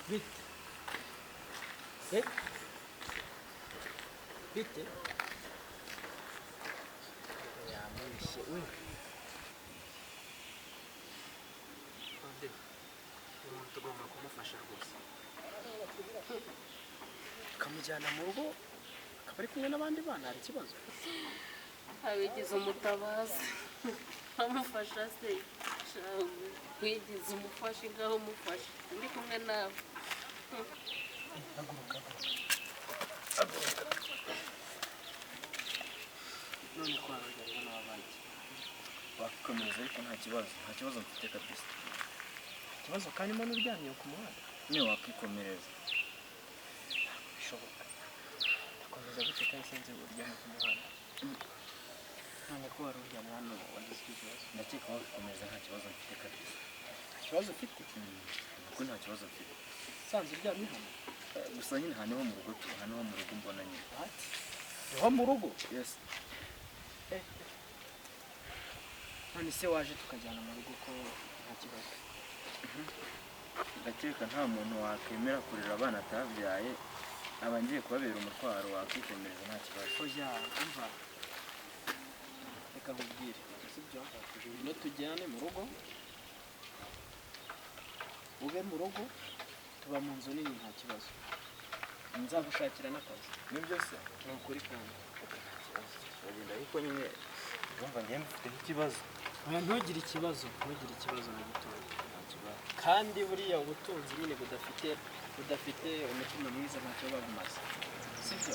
Bite? Eh? Bite? Yamwishe we. Ande. Umuntu tugomba kumufasha rwose. Kamujyana mu rugo akaba ari kumwe n'abandi bana hari ikibazo. Abigize umutabazi amufasha se wigize umufasha ngaho umufasha ndi kumwe nawe. Haguruka. None kwa rugendo n'abandi. Wakomeza ariko nta kibazo mfite kabisa. Ikibazo kandi mbona uryamye ku muhanda. Niyo wakikomereza. Bishoboka. Ndakomeza gute kandi sinzi uryamye ku muhanda. None ko wari uryamye hano wagize ikibazo. Ndakeka wakomeza nta kibazo mfite kabisa. Nta kibazo ufite? Kuko nta kibazo mfite. Sanze uryamye hano. Gusa nyine hano ho mu rugo mbona nyine. Ati. Niho mu rugo? Yes. None se waje tukajyana mu rugo ko nta kibazo. Ndakeka nta muntu wakemera kurera abana atabyaye aba ngiye kubabera umutwaro wakikomereza nta kibazo. Oya, umva. Reka nkubwire. Sibyo? Ngwino tujyane mu rugo. Ube mu rugo. Tuba mu nzu nini nta kibazo. Nzagushakira n'akazi. Nibyo se? Ni ukuri kandi. Uragenda ariko nyine urumva ngiye mfite ikibazo. Oya, ntugire ikibazo na gitoya. Kandi buriya ubutunzi nyine budafite umutima mwiza ntacyo babumaze. Sibyo?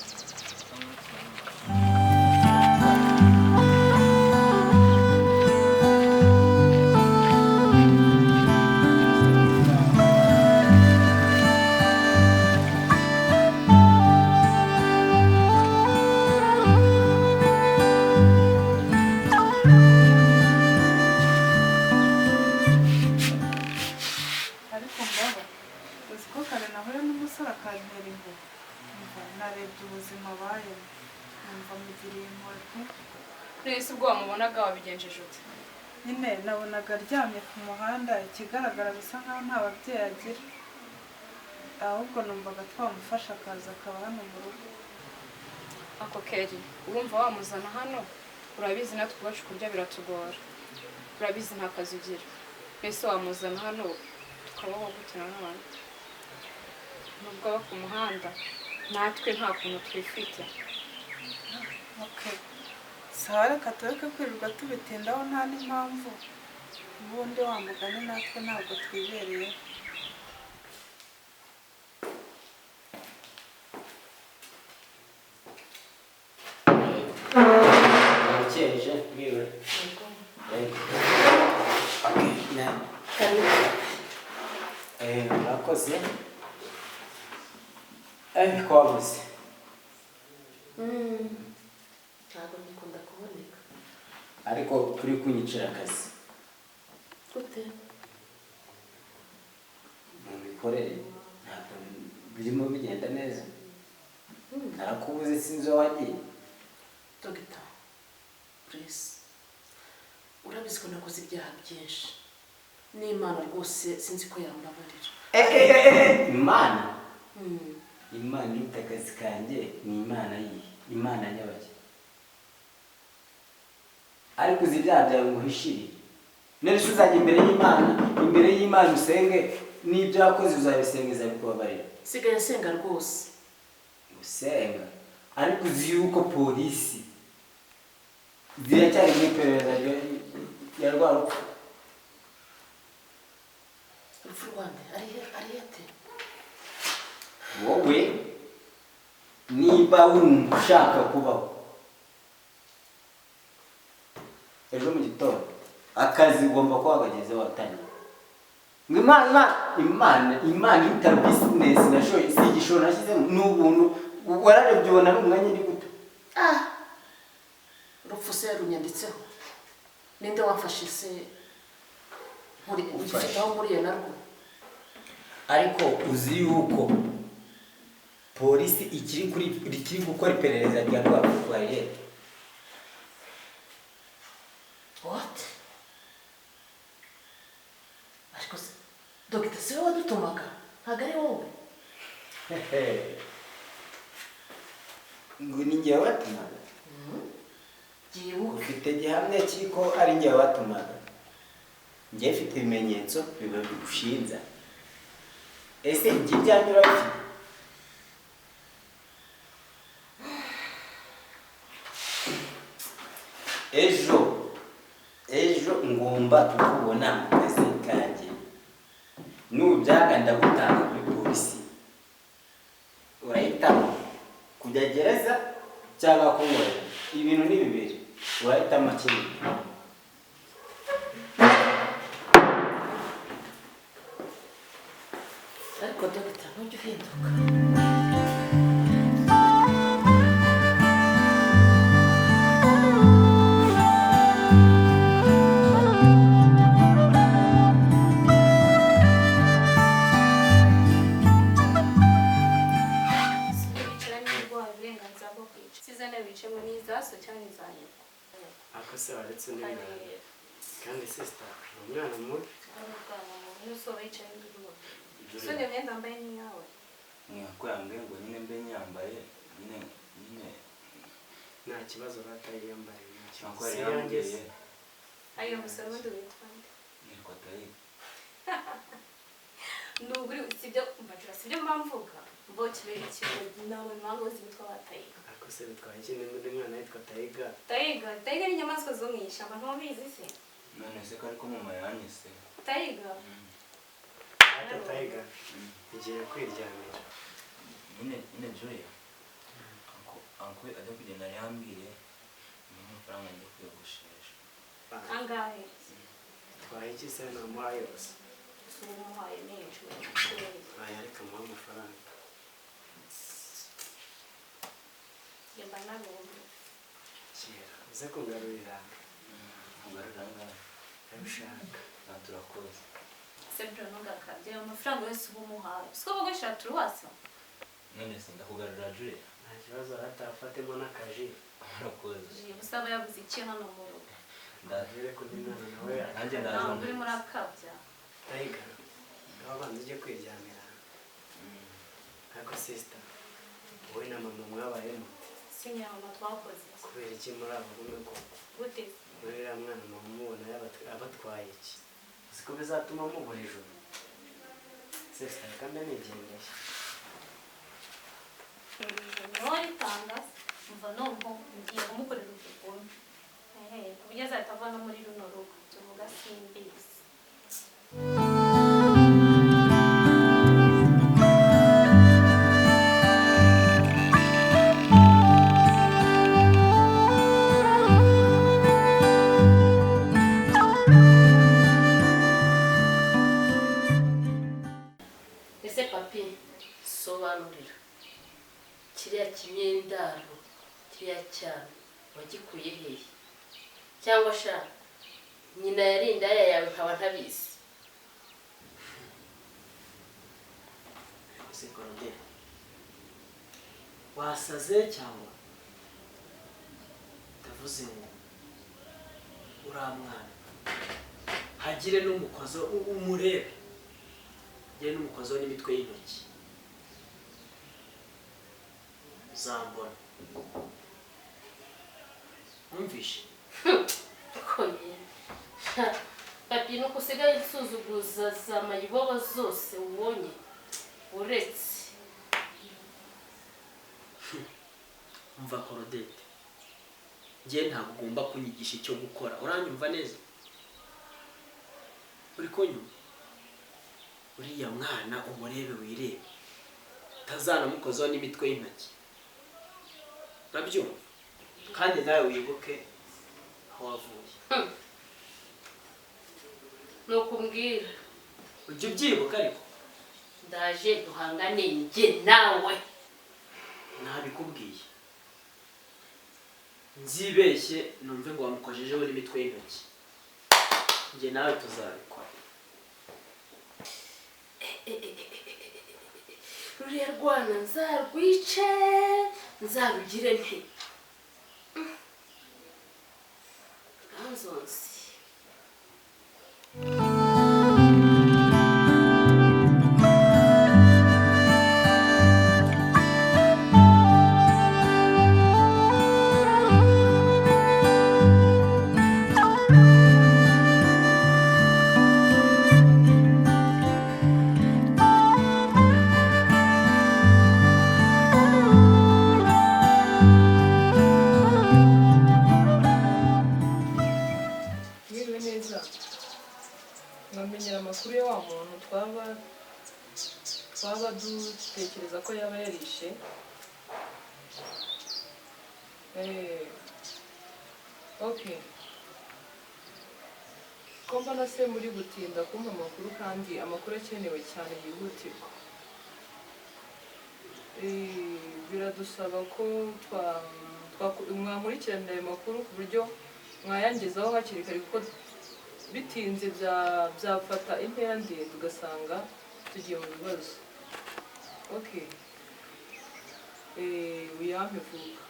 narebye ubuzima abayemo numva mugiriye impuhwe. Nese ubwo wamubonaga wabigenjeje ute? Nyine nabonaga aryamye ku muhanda, ikigaragara bisa nkaho nta babyeyi agira, ahubwo numvaga twamufasha akaza akaba hano mu rugo. Ako Keri, urumva wamuzana hano? Urabizi natwe ubwacu kurya biratugora, urabizi nta kazi ugira. Nese wamuzana hano tukabaho gukina n'abandi? Nubwo aba ku muhanda natwe nta kuntu twifite. Okay. Sawa, reka tureke kwirirwa tubitindaho nta n'impamvu. Ubundi wa mugani natwe ntabwo twibereye. Nakeje mwiwe. Murakoze. Ko wabuze? Ntabwo ngikunda kuboneka. Ariko turi kunyicira akazi. Gute? Mu mikorere ntabwo birimo bigenda neza. Narakubuze sinzi aho wagiye. Dogita, please. Urabizi ko nakoze ibyaha byinshi. N'Imana rwose sinzi ko yambabarira. Imana? Imana iruta akazi kanjye ni Imana yihe? Imana nyabaki? Ariko uzi ibyaha byawe ngo uhishirire. None uzajya imbere y'Imana usenge n'ibyo wakoze uzabisengeza bikubabarira. Sigaye senga rwose. Usenga? Ariko uzi yuko polisi ziracyari mu iperereza ya rwa rupfu. Urupfu rwande ari ate? Wowe niba wumva ushaka kubaho, ejo mu gitondo akazi ugomba kuba wagagezeho watangiye. Ngo Imana iruta business nashoye, si igishoro nashyizemo, ni ubuntu. Wararebye ubona ari umwanya uri gute? Urupfu se yarunyanditseho? Ninde wamfashe se ngifite aho nkuriye narwo? Ariko uzi yuko polisi ikiri gukora iperereza rya rwa rupfu rwawe. What? Ariko se Dogita, si wowe wadutumaga? ntabwo ari wowe. ngo ni njyewe watumaga byibuke. ufite gihamya cy'iko ari njyewe watumaga njye mfite ibimenyetso biba bigushinja ese njye ibyanjye urabifite ejo ngomba kukubona mu kazi kanjye nubyaga ndagutanga kuri polisi urahitamo kujya gereza cyangwa kunkorera ibintu ni bibiri urahitamo kimwe ariko dogita ntujya uhinduka. Ako se waretse undi mwana kandi sister ni umwana mubi mwako yambwiye ngo nyine mbe nyambaye nyine nta kibazo batayiyambariye mwako yari yambwiye ayo musore wundi witwa nde? nitwa Tayiga. Nuburi sibyo mbajura sibyo mvuga mbo kibere ikintu nawe mwango zitwa batayiga. ako se bitwaye iki n'undi mwana yitwa Tayiga Tayiga ni inyamaswa zo mu ishyamba ntubizi se? none se ko ariko mama yanyise Tayiga ate Tayiga igiye kwiryamira nyine Julia anko ajya kugenda yambwiye n'amafaranga ngiye kwiyogoshesha angahe? twaye iki se namuhaye yose Umuhaye menshi aya ariko amuha amafaranga yamba nabonye kera uze kungarurira ntugarura ngaho abishaka turakoze sebyo ntugakabye amafaranga yose uba umuhaye siko bagashira turuwasa none se ndakugarura Julia nta kibazo aratafatemo n'akaji murakoze busaba yabuze iki hano mu rugo ndabere ko undi mwana nawe nanjye ntabwo ndaje uri muri akabya Tayiga aba banza ujye kwiryamira ariko sister wowe na mama mwabayemo sinyama twakoze kubera iki muri abo bume ko gute muri uriya mwana mama mubona abatwaye iki siko bizatuma mubura ijoro sister reka mbe nigendeye niho ritanga mva nubwo ngiye kumukorera ubugome ku buryo azahita ava no muri runo rugo tuvuga simbizi. ese papi sobanurira kiriya kimyendaro kiriya cyane wagikuye hehe cyangwa sha nyina yari indaya yawe nkaba ntabizi. usikorode wasaze cyangwa ndavuze ngo uriya mwana hagire n'umukozo umurebe hagire n'umukozo n'imitwe y'intoki uzambona wumvishe Koye papi nuko usigaye usuzuguza za mayibobo zose ubonye uretse umva Korodete njye ntabwo ugomba kunyigisha icyo gukora uranyumva neza uri kunyumva uriya mwana umurebe wirebe utazanamukozaho n'imitwe y'intoki urabyumva kandi nawe wibuke aho wavuye nuko umbwira ujya ubyibuka ariko ndaje duhangane njye nawe. ntabikubwiye nzibeshye numve ngo wamukojejeho n'imitwe y'intoki njye nawe tuzabikora ruriya rwana nzarwice nzarugire nte nzonzi. twaba dutekereza ko yaba yarishe. Okay. Ko mbona se muri gutinda kumpa amakuru kandi amakuru akenewe cyane yihutirwa. Biradusaba ko mwamurikiranira ayo makuru ku buryo mwayangezaho hakiri kare kuko bitinze byafata intera ndende ugasanga tugiye mu bibazo. Okay. Uyampe vuba.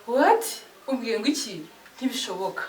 What? Umbwiye ngo iki? Ntibishoboka.